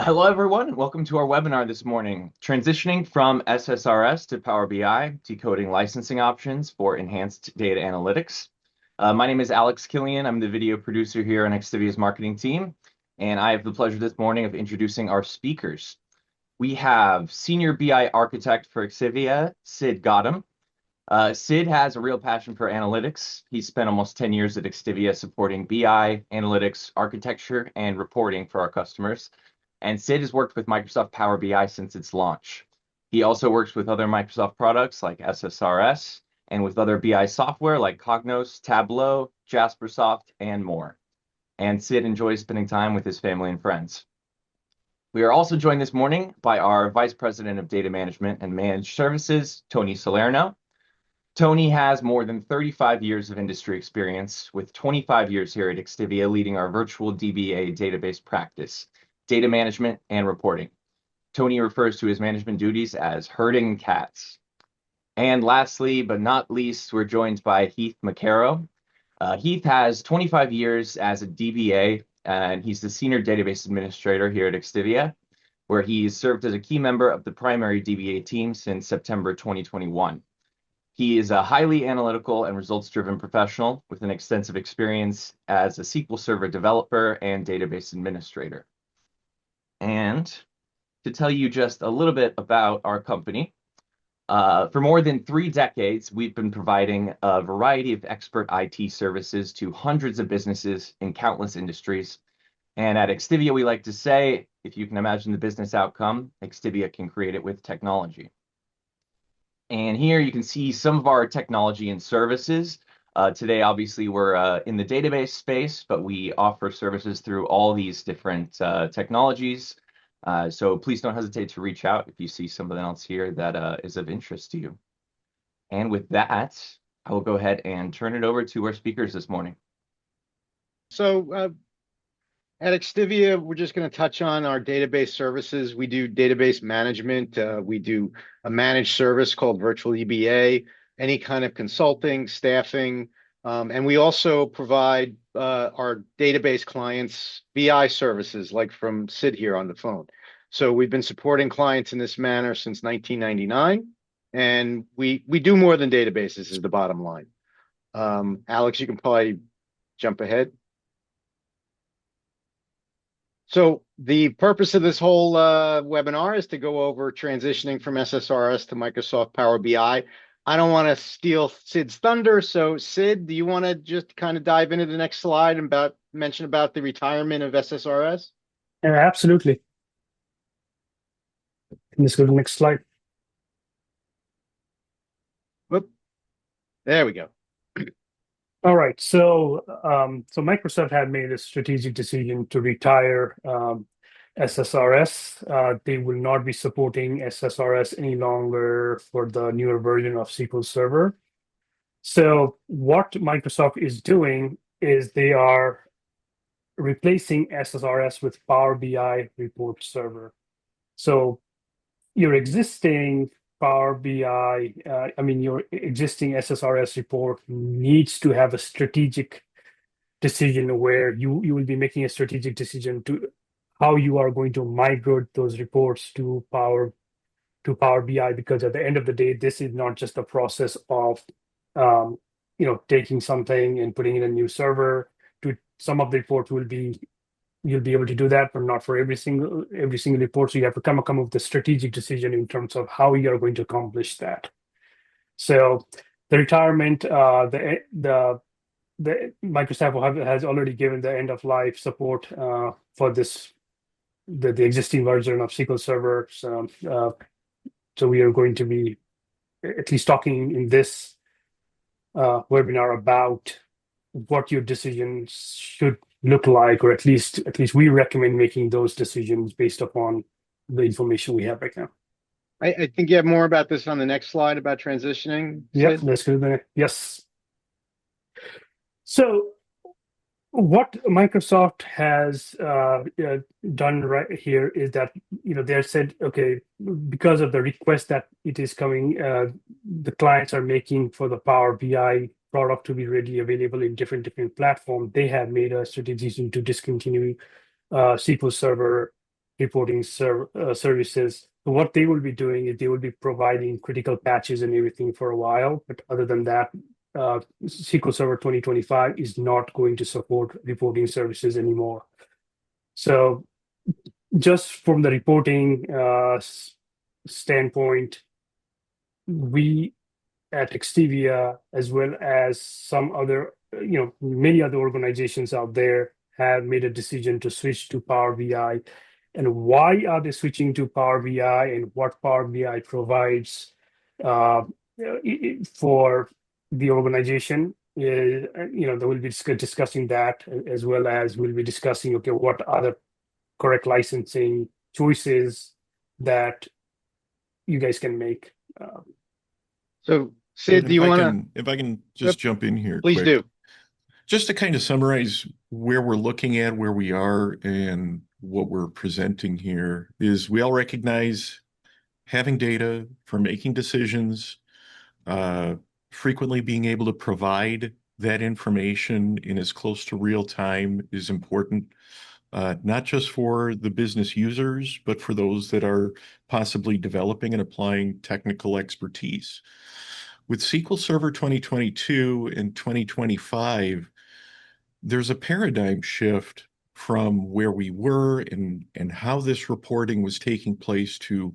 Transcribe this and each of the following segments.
Hello, everyone. Welcome to our webinar this morning, Transitioning from SSRS to Power BI, Decoding Licensing Options for Enhanced Data Analytics. My name is Alex Killian. I'm the video producer here on XTIVIA's marketing team, and I have the pleasure this morning of introducing our speakers. We have Senior BI Architect for XTIVIA, Sid Gautam. Sid has a real passion for analytics. He spent almost 10 years at XTIVIA supporting BI, analytics, architecture, and reporting for our customers. And Sid has worked with Microsoft Power BI since its launch. He also works with other Microsoft products like SSRS and with other BI software like Cognos, Tableau, Jaspersoft, and more. And Sid enjoys spending time with his family and friends. We are also joined this morning by our Vice President of Data Management and Managed Services, Tony Salerno. Tony has more than 35 years of industry experience, with 25 years here at XTIVIA leading our virtual DBA database practice, data management, and reporting. Tony refers to his management duties as herding cats. And lastly, but not least, we're joined by Heath McCarrow. Heath has 25 years as a DBA, and he's the Senior Database Administrator here at XTIVIA, where he's served as a key member of the primary DBA team since September 2021. He is a highly analytical and results-driven professional with an extensive experience as a SQL Server developer and database administrator. And to tell you just a little bit about our company, for more than 3 decades, we've been providing a variety of expert IT services to hundreds of businesses in countless industries. And at XTIVIA, we like to say, if you can imagine the business outcome, XTIVIA can create it with technology. And here you can see some of our technology and services. Today, obviously, we're in the database space, but we offer services through all these different technologies. So please don't hesitate to reach out if you see something else here that is of interest to you. And with that, I will go ahead and turn it over to our speakers this morning. So at XTIVIA, we're just going to touch on our database services. We do database management. We do a managed service called Virtual EBA, any kind of consulting, staffing, and we also provide our database clients BI services, like from Sid here on the phone. So we've been supporting clients in this manner since 1999, and we do more than databases is the bottom line. Alex, you can probably jump ahead. So the purpose of this whole webinar is to go over transitioning from SSRS to Microsoft Power BI. I don't want to steal Sid's thunder. So Sid, do you want to just kind of dive into the next slide and mention about the retirement of SSRS? Yeah, absolutely. Let's go to the next slide. Whoop. There we go. All right, so Microsoft had made a strategic decision to retire SSRS. They will not be supporting SSRS any longer for the newer version of SQL Server. So what Microsoft is doing is they are replacing SSRS with Power BI Report Server. So your existing Power BI, your existing SSRS report needs to have a strategic decision where you will be making a strategic decision to how you are going to migrate those reports to Power BI, because at the end of the day, this is not just a process of taking something and putting in a new server. To some of the reports you'll be able to do that, but not for every single report. So you have to come up with a strategic decision in terms of how you are going to accomplish that. So the retirement, the Microsoft has already given the end of life support for this, the existing version of SQL Server. So we are going to be at least talking in this webinar about what your decisions should look like, or at least we recommend making those decisions based upon the information we have right now. I think you have more about this on the next slide about transitioning. Yep, let's go there. Yes. So what Microsoft has done right here is that they said, okay, because of the request that it is coming, the clients are making for the Power BI product to be readily available in different platforms. They have made a strategic decision to discontinue SQL Server reporting services. What they will be doing is they will be providing critical patches and everything for a while. But other than that, SQL Server 2025 is not going to support reporting services anymore. So just from the reporting standpoint, we at XTIVIA, as well as some other, many other organizations out there, have made a decision to switch to Power BI. And why are they switching to Power BI, and what Power BI provides for the organization? They will be discussing that, as well as we'll be discussing, okay, what are the correct licensing choices that you guys can make. So, Sid, do you want to? If I can just jump in here Please quick. do. Just to kind of summarize where we're looking at, where we are, and what we're presenting here is we all recognize having data for making decisions, frequently being able to provide that information in as close to real time is important, not just for the business users, but for those that are possibly developing and applying technical expertise. With SQL Server 2022 and 2025, there's a paradigm shift from where we were and how this reporting was taking place to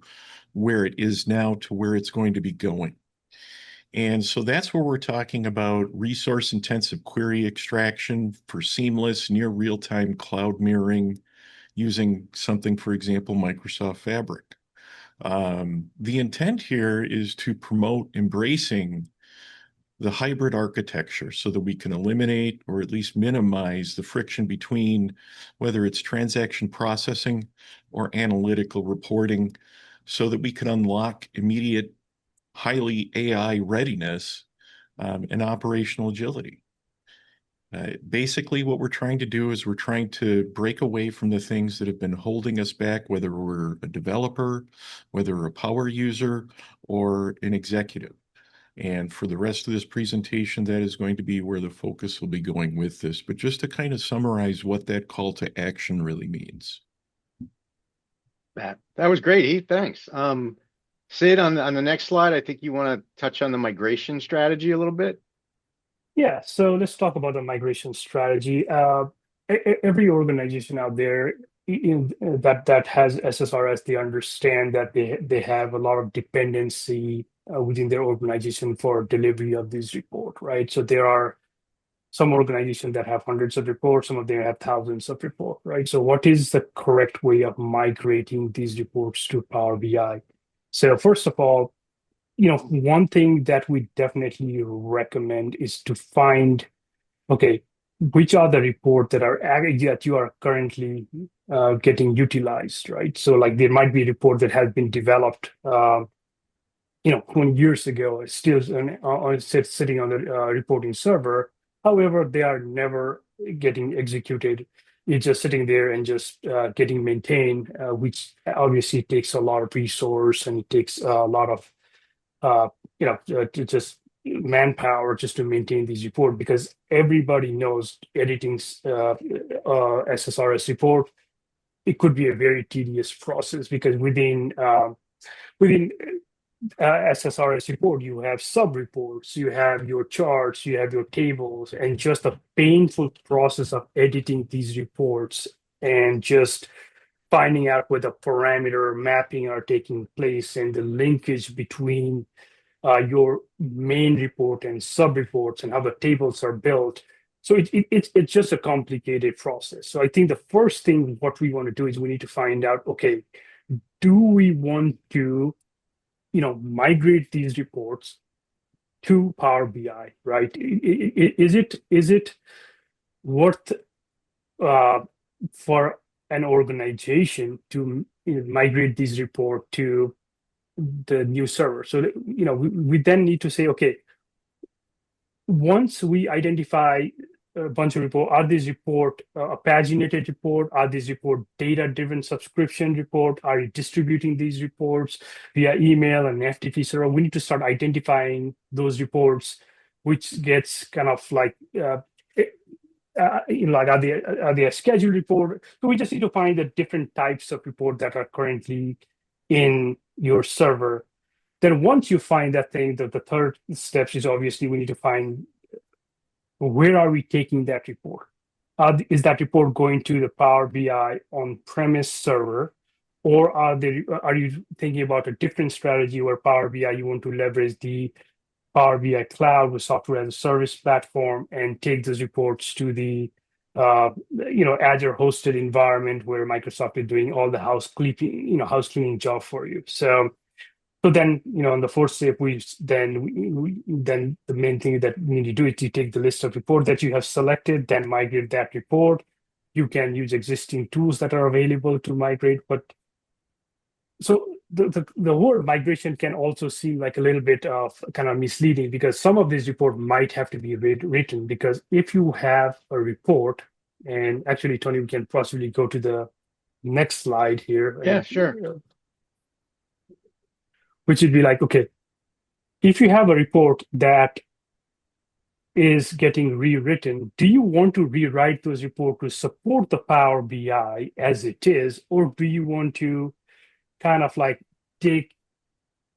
where it is now to where it's going to be going. And so that's where we're talking about resource-intensive query extraction for seamless, near real-time cloud mirroring using something, for example, Microsoft Fabric. The intent here is to promote embracing the hybrid architecture so that we can eliminate or at least minimize the friction between whether it's transaction processing or analytical reporting so that we can unlock immediate, highly AI readiness and operational agility. Basically, what we're trying to do is we're trying to break away from the things that have been holding us back, whether we're a developer, whether we're a power user, or an executive. And for the rest of this presentation, that is going to be where the focus will be going with this. But just to kind of summarize what that call to action really means. That was great, Heath. Thanks. Sid, on the next slide, I think you want to touch on the migration strategy a little bit. Yeah, so let's talk about the migration strategy. Every organization out there that has SSRS, they understand that they have a lot of dependency within their organization for delivery of this report, right? So there are some organizations that have hundreds of reports, some of them have thousands of reports, right? So what is the correct way of migrating these reports to Power BI? So first of all, one thing that we definitely recommend is to find, okay, which are the reports that you are currently getting utilized, right? So like there might be a report that has been developed 20 years ago, still sitting on the reporting server. However, they are never getting executed. It's just sitting there and just getting maintained, which obviously takes a lot of resource, and it takes a lot of just manpower just to maintain these reports, because everybody knows editing SSRS report, it could be a very tedious process, because within SSRS report, you have sub-reports, you have your charts, you have your tables, and just a painful process of editing these reports and just finding out where the parameter mapping are taking place and the linkage between your main report and sub-reports and how the tables are built. So it's just a complicated process. So I think the first thing what we want to do is we need to find out, okay, do we want to migrate these reports to Power BI, right? Is it worth for an organization to migrate these reports to the new server? So we then need to say, okay, once we identify a bunch of reports, are these report a paginated report? Are these report data-driven subscription report? Are you distributing these reports via email and FTP server? We need to start identifying those reports, which gets kind of like like are they a scheduled report? So we just need to find the different types of report that are currently in your server. Then once you find that thing, the third step is obviously we need to find where are we taking that report? Is that report going to the Power BI on-premise server, or are you thinking about a different strategy where Power BI you want to leverage the Power BI cloud with software as a service platform and take those reports to the Azure hosted environment where Microsoft is doing all the house cleaning job for you. So then, in the fourth step, then the main thing that we need to do is you take the list of report that you have selected, then migrate that report. You can use existing tools that are available to migrate, but so the word migration can also seem like a little bit of kind of misleading because some of these report might have to be written because if you have a report, and actually, Tony, we can possibly go to the next slide here. Yeah, sure. Which would be like, okay, if you have a report that is getting rewritten, do you want to rewrite those reports to support the Power BI as it is, or do you want to kind of like take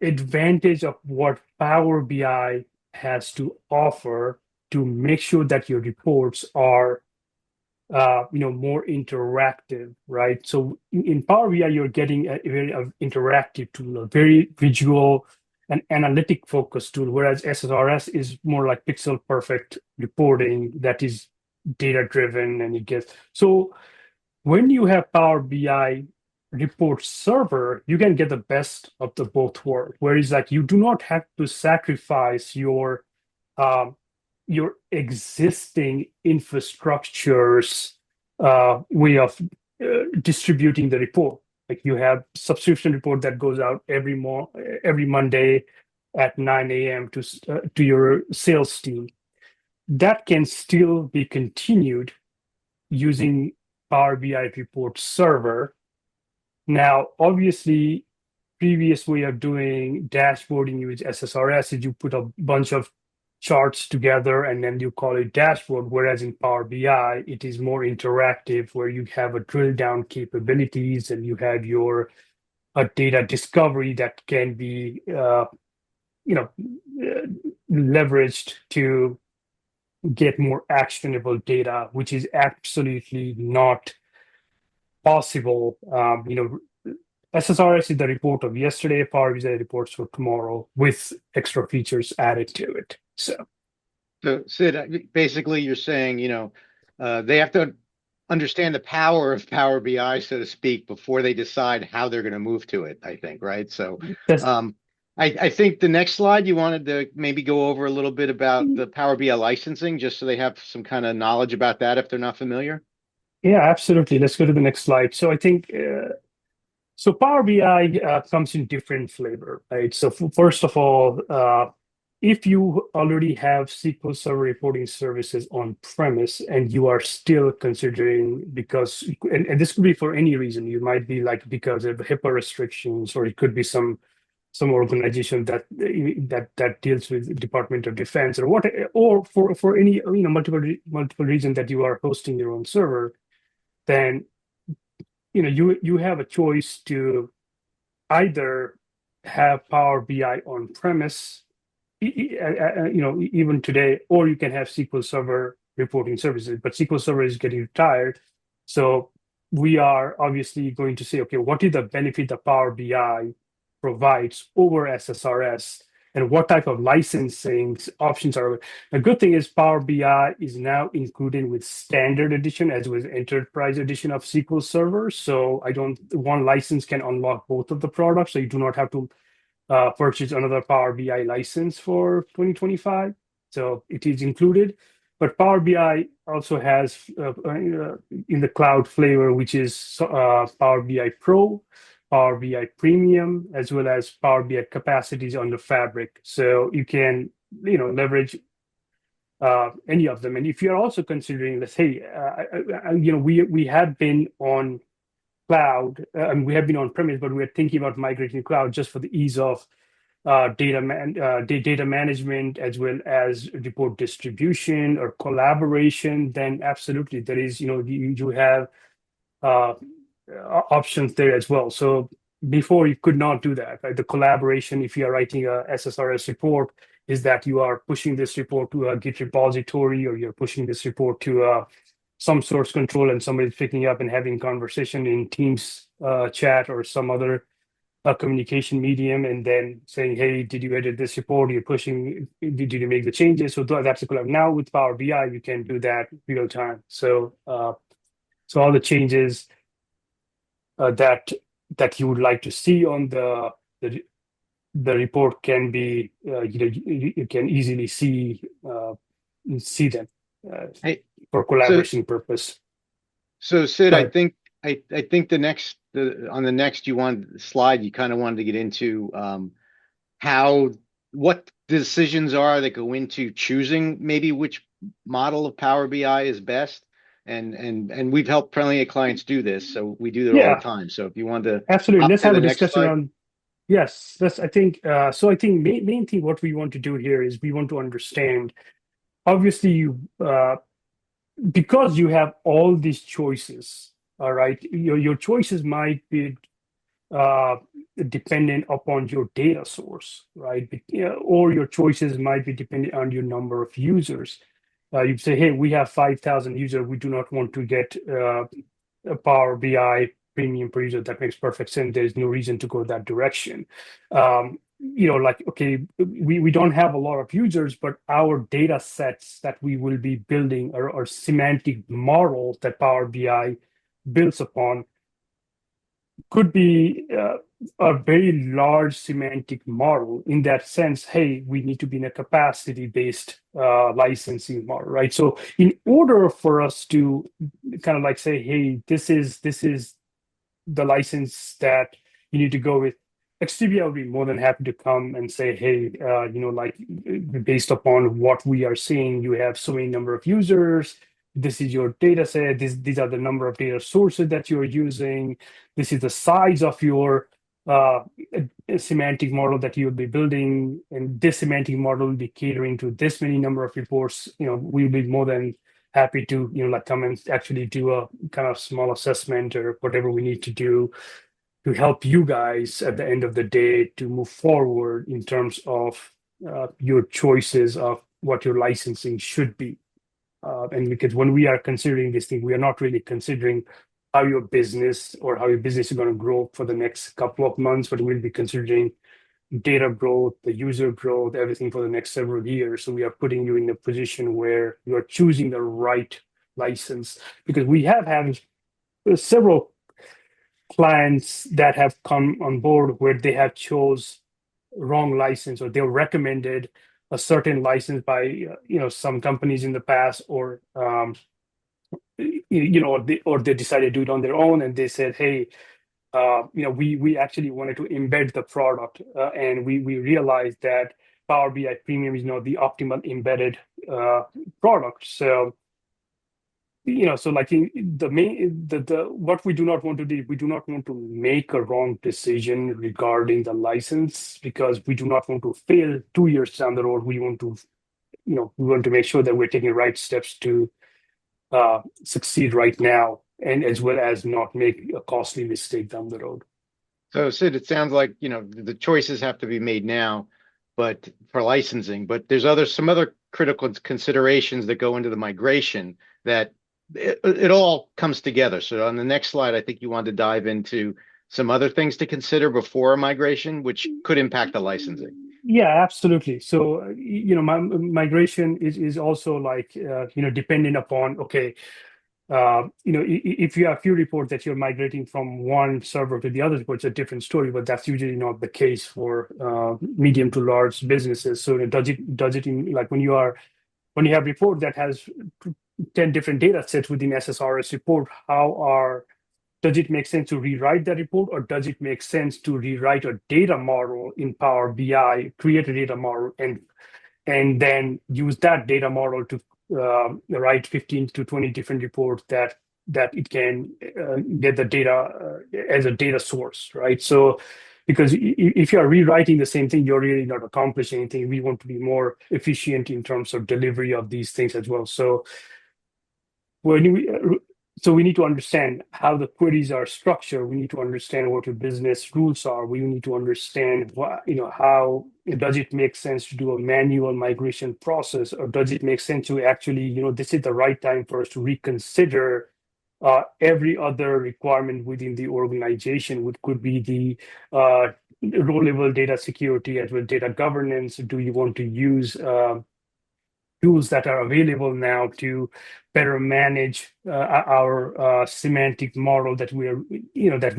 advantage of what Power BI has to offer to make sure that your reports are more interactive, right? So in Power BI, you're getting a very interactive tool, a very visual and analytic focused tool, whereas SSRS is more like pixel perfect reporting that is data driven and it gets so when you have Power BI report server, you can get the best of the both worlds. Whereas like you do not have to sacrifice your existing infrastructure's way of distributing the report. Like you have subscription report that goes out every Monday at 9 a.m. to your sales team. That can still be continued using Power BI report server. Now, obviously, previous way of doing dashboarding with SSRS is you put a bunch of charts together and then you call it dashboard, whereas in Power BI, it is more interactive where you have a drill down capabilities and you have your data discovery that can be leveraged to get more actionable data, which is absolutely not possible. SSRS is the report of yesterday, Power BI reports for tomorrow with extra features added to it. So Sid, basically you're saying, they have to understand the power of Power BI, so to speak, before they decide how they're going to move to it, I think, right? So I think the next slide you wanted to maybe go over a little bit about the Power BI licensing, just so they have some kind of knowledge about that if they're not familiar. Yeah, absolutely. Let's go to the next slide. So I think so Power BI comes in different flavor, right? So first of all, if you already have SQL Server Reporting Services on premise and you are still considering because, and this could be for any reason, you might be like because of HIPAA restrictions, or it could be some organization that deals with Department of Defense or what, or for any multiple reason that you are hosting your own server, then you have a choice to either have Power BI on premise, even today, or you can have SQL Server Reporting Services. But SQL Server is getting retired, so we are obviously going to say, okay, what is the benefit that Power BI provides over SSRS, and what type of licensing options are. The good thing is Power BI is now included with standard edition as well as enterprise edition of SQL Server. So one license can unlock both of the products. So you do not have to purchase another Power BI license for 2025. So it is included. But Power BI also has in the cloud flavor, which is Power BI Pro, Power BI Premium, as well as Power BI capacities on the Fabric. So you can, leverage any of them. And if you're also considering this, hey, we have been on cloud, we have been on premise, but we're thinking about migrating to cloud just for the ease of data management as well as report distribution or collaboration, then absolutely there is, you have uh, options there as well. So before you could not do that, right? The collaboration, if you are writing a SSRS report, is that you are pushing this report to a Git repository, or you're pushing this report to some source control, and somebody's picking up and having conversation in Teams chat or some other communication medium, and then saying, "Hey, did you edit this report? You're pushing. Did you make the changes?" So that's a collab. Now with Power BI, you can do that real time. So all the changes that you would like to see on the report can be you can easily see them Hey, for collaboration purpose. So Sid, Go I ahead. think on the next slide, you kind of wanted to get into what decisions are that go into choosing maybe which model of Power BI is best. And we've helped plenty of clients do this, so we do it all the Yeah, time. So if you want to absolutely. hop Let's to have the a next discussion slide. on. Yes, that's. I think so. I think main thing what we want to do here is we want to understand. Obviously, because you have all these choices. All right, your choices might be uh, dependent upon your data source, right? Or your choices might be dependent on your number of users. You say, hey, we have 5,000 users. We do not want to get a Power BI premium per user. That makes perfect sense. There's no reason to go that direction. Like, okay, we don't have a lot of users, but our data sets that we will be building are semantic models that Power BI builds upon could be a very large semantic model in that sense. Hey, we need to be in a capacity-based licensing model, right? So in order for us to kind of like say, hey, this is the license that you need to go with, XTIVIA will be more than happy to come and say, hey, like based upon what we are seeing, you have so many number of users. This is your data set. These are the number of data sources that you're using. This is the size of your semantic model that you'll be building. And this semantic model will be catering to this many number of reports. We'll be more than happy to, like come and actually do a kind of small assessment or whatever we need to do to help you guys at the end of the day to move forward in terms of your choices of what your licensing should be. And because when we are considering this thing, we are not really considering how your business is going to grow for the next couple of months, but we'll be considering data growth, the user growth, everything for the next several years. So we are putting you in a position where you are choosing the right license, because we have had several clients that have come on board where they have chose wrong license, or they recommended a certain license by some companies in the past, or or they decided to do it on their own, and they said, hey, we actually wanted to embed the product, and we realized that Power BI Premium is not the optimal embedded product. So so like what we do not want to do, we do not want to make a wrong decision regarding the license, because we do not want to fail 2 years down the road. We want to make sure that we're taking the right steps to succeed right now, and as well as not make a costly mistake down the road. So Sid, it sounds like the choices have to be made now, but for licensing. But there's some other critical considerations that go into the migration that it all comes together. So on the next slide, I think you want to dive into some other things to consider before a migration, which could impact the licensing. Yeah, absolutely. So migration is also like depending upon, okay, if you have a few reports that you're migrating from one server to the other report, it's a different story, but that's usually not the case for medium to large businesses. So does it like when you have a report that has 10 different data sets within SSRS report, does it make sense to rewrite that report, or does it make sense to rewrite a data model in Power BI, create a data model, and then use that data model to write 15 to 20 different reports that it can get the data as a data source, right? So because if you are rewriting the same thing, you're really not accomplishing anything. We want to be more efficient in terms of delivery of these things as well. So when we need to understand how the queries are structured. We need to understand what your business rules are. We need to understand how does it make sense to do a manual migration process, or does it make sense to actually, this is the right time for us to reconsider every other requirement within the organization, which could be the row-level data security as well, data governance. Do you want to use tools that are available now to better manage our semantic model that we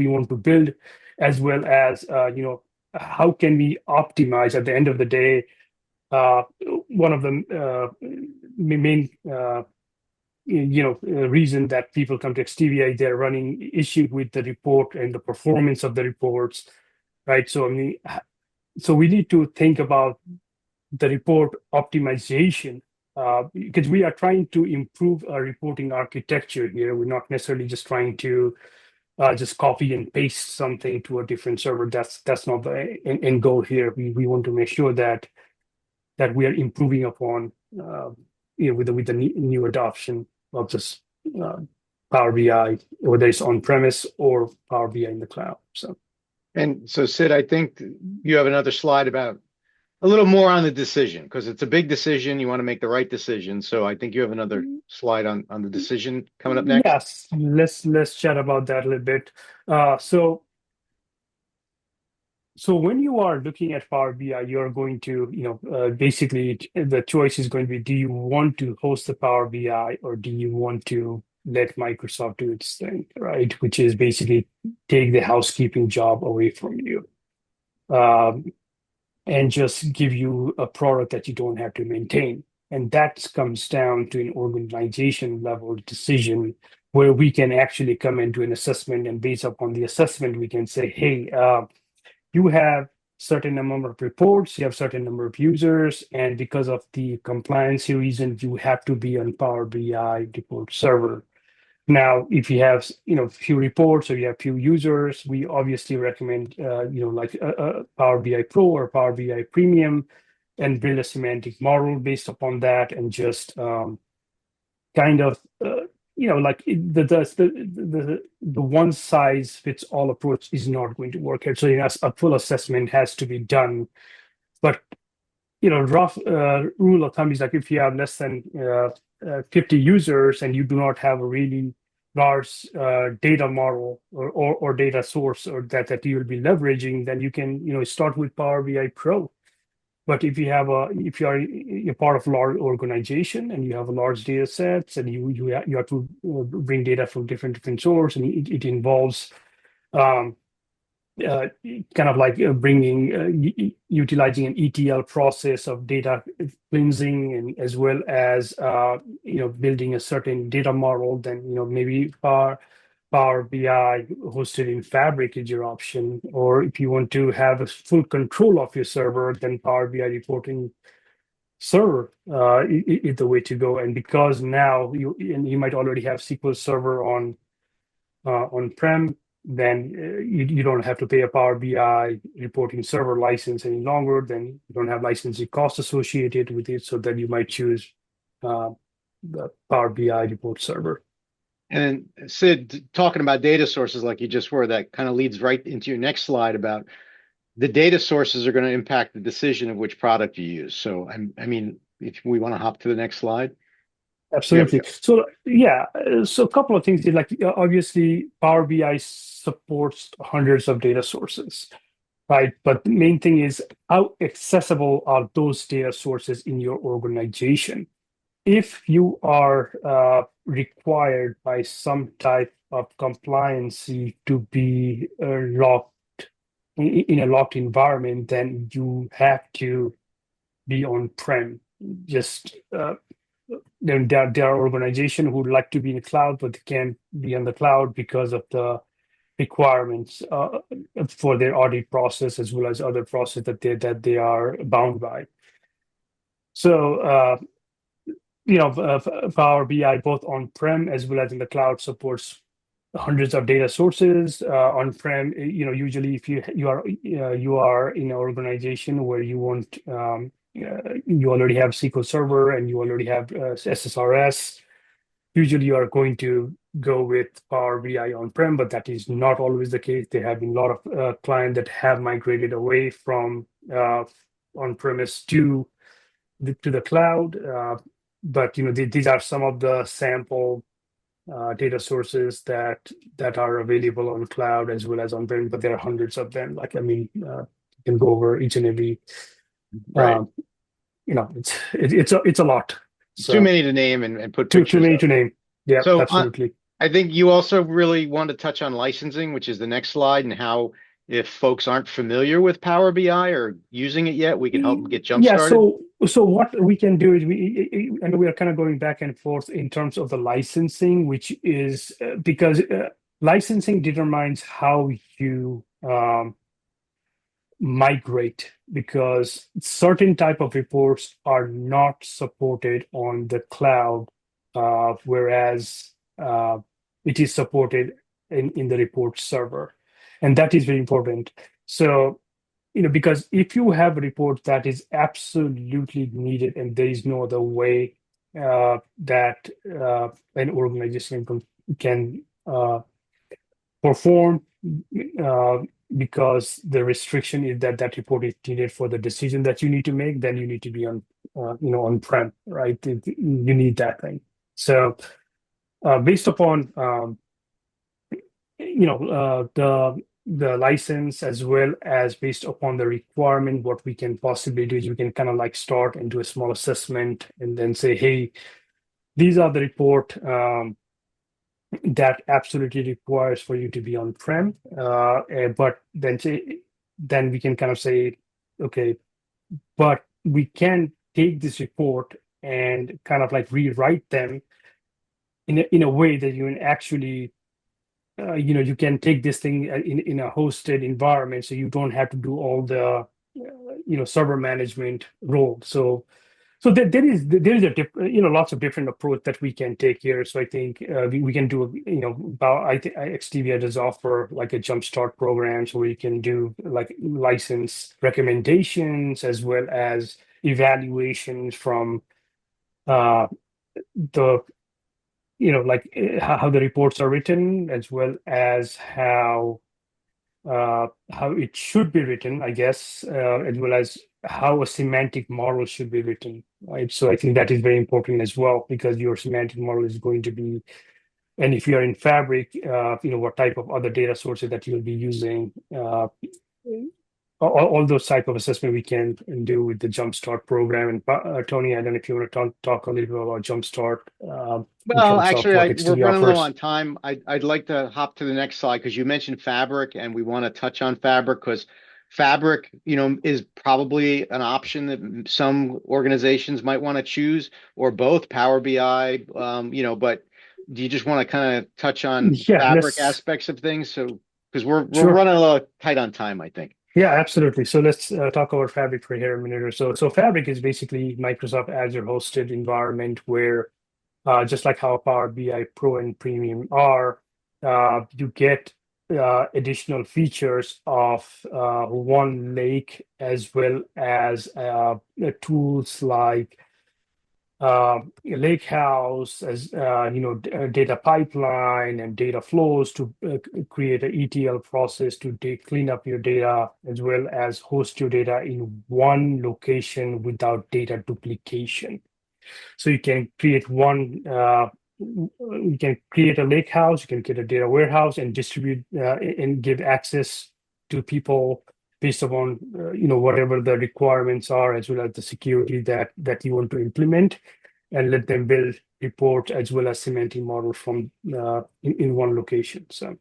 want to build, as well as how can we optimize at the end of the day. One of the main reason that people come to XTIVIA, they're running issue with the report and the performance of the reports, right? So we need to think about the report optimization, because we are trying to improve our reporting architecture here. We're not necessarily just trying to just copy and paste something to a different server. That's not the end goal here. We want to make sure that we are improving upon with the new adoption of this Power BI, whether it's on premise or Power BI in the cloud. And so, Sid, I think you have another slide about a little more on the decision, because it's a big decision. You want to make the right decision. So I think you have another slide on the decision coming up next. Yes, let's chat about that a little bit. So when you are looking at Power BI, you're going to, basically the choice is going to be, do you want to host the Power BI, or do you want to let Microsoft do its thing, right? Which is basically take the housekeeping job away from you. And just give you a product that you don't have to maintain. And that comes down to an organization level decision, where we can actually come into an assessment, and based upon the assessment, we can say, hey, you have certain number of reports, you have certain number of users, and because of the compliance reason, you have to be on Power BI report server. Now, if you have few reports or you have few users, we obviously recommend like a Power BI Pro or Power BI Premium, and build a semantic model based upon that, and just kind of like the one size fits all approach is not going to work here. So a full assessment has to be done. But rough rule of thumb is like, if you have less than 50 users and you do not have a really large data model or data source or that you will be leveraging, then you can start with Power BI Pro. But if you are part of a large organization and you have a large data sets, and you have to bring data from different sources, and it involves kind of like utilizing an ETL process of data cleansing, and as well as building a certain data model, then maybe Power BI hosted in Fabric is your option. Or if you want to have a full control of your server, then Power BI Reporting Server is the way to go. And because now you might already have SQL Server on-prem, then you don't have to pay a Power BI Reporting Server license any longer. Then you don't have licensing costs associated with it, so then you might choose the Power BI Report Server. And Sid, talking about data sources like you just were, that kind of leads right into your next slide about the data sources are going to impact the decision of which product you use. So, I mean, if we want to hop to the next slide. Absolutely. So a couple of things. Like obviously, Power BI supports hundreds of data sources, right? But the main thing is, how accessible are those data sources in your organization? If you are required by some type of compliancy to be locked in a locked environment, then you have to be on-prem. Just then there are organizations who would like to be in the cloud, but they can't be on the cloud because of the requirements for their audit process, as well as other process that they are bound by. So Power BI both on-prem as well as in the cloud supports hundreds of data sources on-prem. Usually if you are in an organization where you want you already have SQL Server and you already have SSRS. Usually you are going to go with Power BI on-prem, but that is not always the case. There have been a lot of clients that have migrated away from on-premise to the cloud. But these are some of the sample data sources that are available on cloud as well as on-prem, but there are hundreds of them. You can go over each and every. Right. It's a lot. So, too many to name and put too pictures many of. to name. Yeah, so absolutely. I think you also really want to touch on licensing, which is the next slide, and how if folks aren't familiar with Power BI or using it yet, we can help them get jump started. So what we can do is we are kind of going back and forth in terms of the licensing, which is because licensing determines how you migrate, because certain type of reports are not supported on the cloud, whereas it is supported in the report server, and that is very important. So because if you have a report that is absolutely needed and there is no other way that an organization can perform, because the restriction is that report is needed for the decision that you need to make, then you need to be on on-prem, right? You need that thing. So based upon the license, as well as based upon the requirement, what we can possibly do is we can kind of like start and do a small assessment and then say, hey, these are the report that absolutely requires for you to be on-prem. But then we can kind of say, okay, but we can take this report and kind of like rewrite them in a way that you can actually you can take this thing in a hosted environment, so you don't have to do all the server management role. So there is a lots of different approach that we can take here. So I think we can do I think XTIVIA does offer like a Jump Start program, so we can do like license recommendations as well as evaluations from the how the reports are written, as well as how it should be written, I guess, as well as how a semantic model should be written, right? So I think that is very important as well, because your semantic model is going to be, and if you are in Fabric, what type of other data sources that you'll be using. All those type of assessment we can do with the Jump Start program. And Tony, I don't know if you want to talk a little bit about Jump Start. Well, actually, we're running low on time. I'd like to hop to the next slide, because you mentioned Fabric, and we want to touch on Fabric, because Fabric, is probably an option that some organizations might want to choose, or both Power BI. But do you just want to kind of touch on Fabric aspects of things? So, because we're running a little tight on time, I think. Yeah, absolutely. So let's talk about Fabric for here a minute or so. So Fabric is basically Microsoft Azure hosted environment where, just like how Power BI Pro and Premium are, you get additional features of one lake, as well as tools like Lakehouse, as data pipeline and data flows to create an ETL process to clean up your data, as well as host your data in one location without data duplication. So you can create you can create a lake house, you can create a data warehouse, and distribute and give access to people based upon whatever the requirements are, as well as the security that you want to implement, and let them build reports as well as semantic model from in one location. So,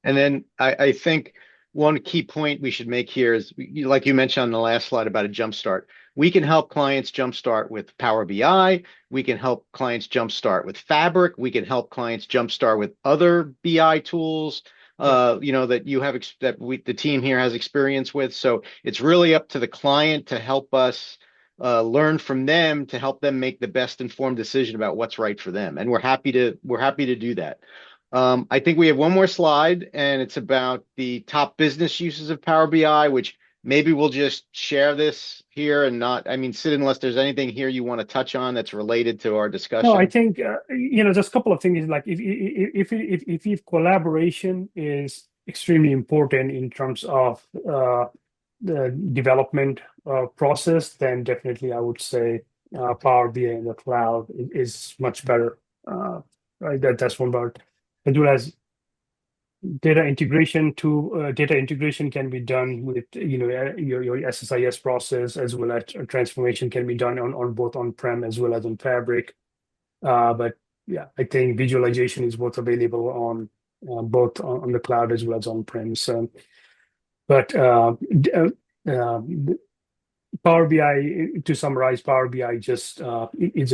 and then I think one key point we should make here is, like you mentioned on the last slide about a jump start, we can help clients jumpstart with Power BI. We can help clients jumpstart with Fabric. We can help clients jumpstart with other BI tools, that you have, the team here has experience with. So it's really up to the client to help us learn from them, to help them make the best informed decision about what's right for them. And we're happy to do that. I think we have one more slide, and it's about the top business uses of Power BI, which maybe we'll just share this here and not, I mean, Sid, unless there's anything here you want to touch on that's related to our No, I discussion. think just a couple of things. Like if collaboration is extremely important in terms of the development process, then definitely I would say Power BI in the cloud is much better. Right, that's one part. As well as data integration can be done with your SSIS process, as well as transformation can be done on both on-prem as well as on Fabric. But yeah, I think visualization is both available on both on the cloud as well as on-prem. So, but Power BI, to summarize, Power BI just is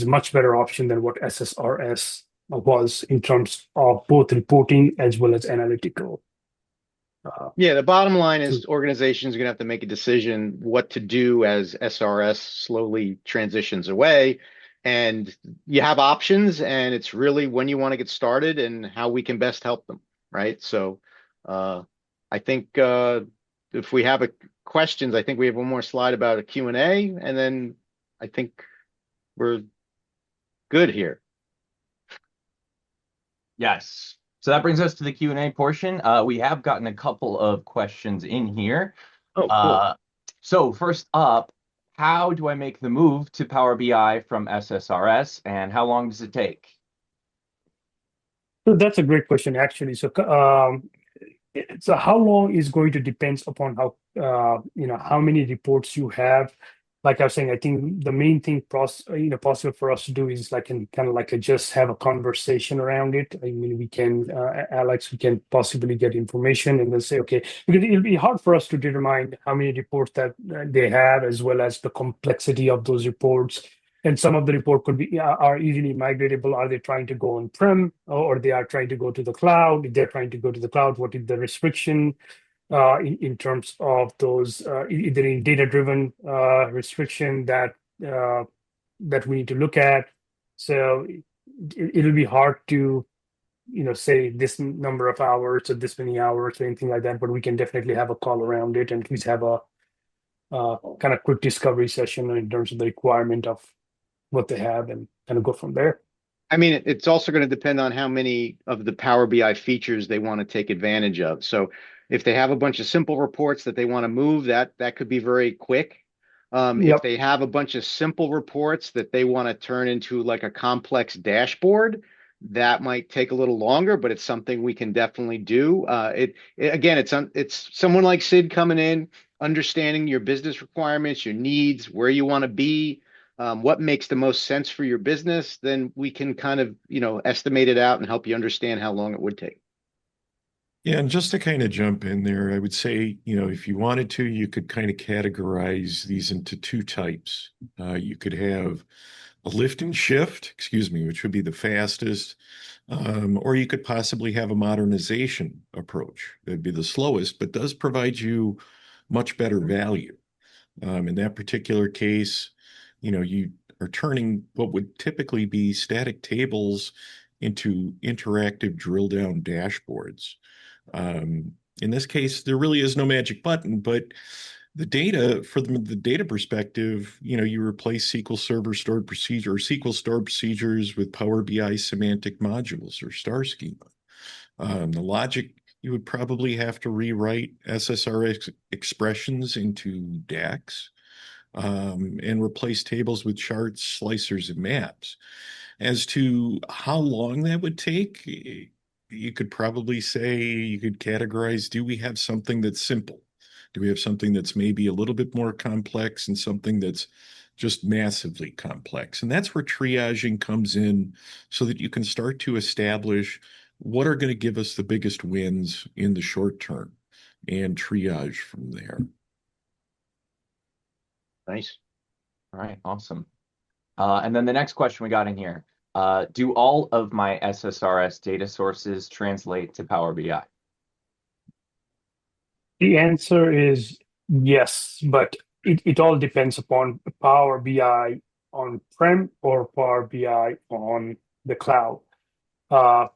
a much better option than what SSRS was in terms of both reporting as well as analytical. Yeah, the bottom line is organizations are going to have to make a decision what to do as SRS slowly transitions away. And you have options, and it's really when you want to get started and how we can best help them, right? So I think if we have questions, I think we have one more slide about a Q&A, and then I think we're good here. Yes. So that brings us to the Q&A portion. We have gotten a couple of questions in here. Oh, cool. So first up, how do I make the move to Power BI from SSRS, and how long does it take? So that's a great question, actually. So how long is going to depend upon how many reports you have. Like I was saying, I think the main thing possible for us to do is just have a conversation around it. I mean, we can, Alex, we can possibly get information and then say, okay, because it'll be hard for us to determine how many reports that they have, as well as the complexity of those reports. And some of the report are easily migratable. Are they trying to go on-prem, or they are trying to go to the cloud? If they're trying to go to the cloud, what is the restriction in terms of those either in data-driven restriction that we need to look at? So it'll be hard to say this number of hours or this many hours or anything like that. But we can definitely have a call around it and at least have a kind of quick discovery session in terms of the requirement of what they have and kind of go from there. I mean, it's also going to depend on how many of the Power BI features they want to take advantage of. So if they have a bunch of simple reports that they want to move, that could be very quick. If they have a bunch of simple reports that they want to turn into like a complex dashboard, that might take a little longer, but it's something we can definitely do. It's someone like Sid coming in, understanding your business requirements, your needs, where you want to be, what makes the most sense for your business, then we can kind of, estimate it out and help you understand how long it would take. Yeah, and just to kind of jump in there, I would say, if you wanted to, you could kind of categorize these into two types. You could have a lift and shift, which would be the fastest, or you could possibly have a modernization approach. That'd be the slowest, but does provide you much better value. In that particular case, you are turning what would typically be static tables into interactive drill down dashboards. In this case, there really is no magic button, but the data, from the data perspective, you replace SQL Server stored procedure or SQL stored procedures with Power BI semantic modules or star schema. The logic, you would probably have to rewrite SSRS expressions into DAX. And replace tables with charts, slicers, and maps. As to how long that would take, you could probably say, you could categorize, do we have something that's simple? Do we have something that's maybe a little bit more complex and something that's just massively complex? And that's where triaging comes in so that you can start to establish what are going to give us the biggest wins in the short term and triage from there. Nice. All right, awesome. And then the next question we got in here, do all of my SSRS data sources translate to Power BI? The answer is yes, but it all depends upon Power BI on-prem or Power BI on the cloud.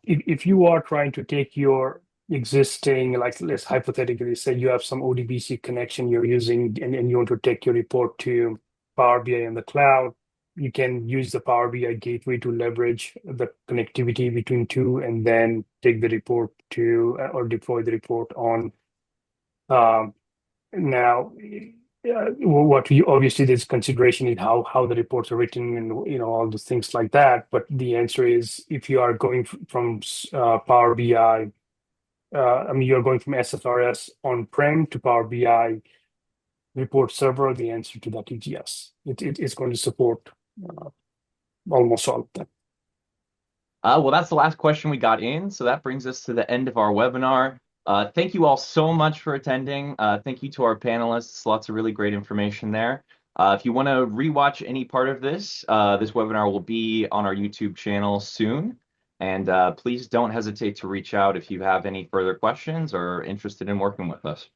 If you are trying to take your existing, like let's hypothetically say you have some ODBC connection you're using and you want to take your report to Power BI in the cloud, you can use the Power BI gateway to leverage the connectivity between two and then take the report to or deploy the report on. Now, what we obviously there's consideration in how the reports are written and all those things like that. But the answer is if you are going from Power BI, you're going from SSRS on-prem to Power BI report server. The answer to that is yes. It is going to support almost all of them. Well, that's the last question we got in. So that brings us to the end of our webinar. Thank you all so much for attending. Thank you to our panelists. Lots of really great information there. If you want to rewatch any part of this, this webinar will be on our YouTube channel soon. And please don't hesitate to reach out if you have any further questions or interested in working with us.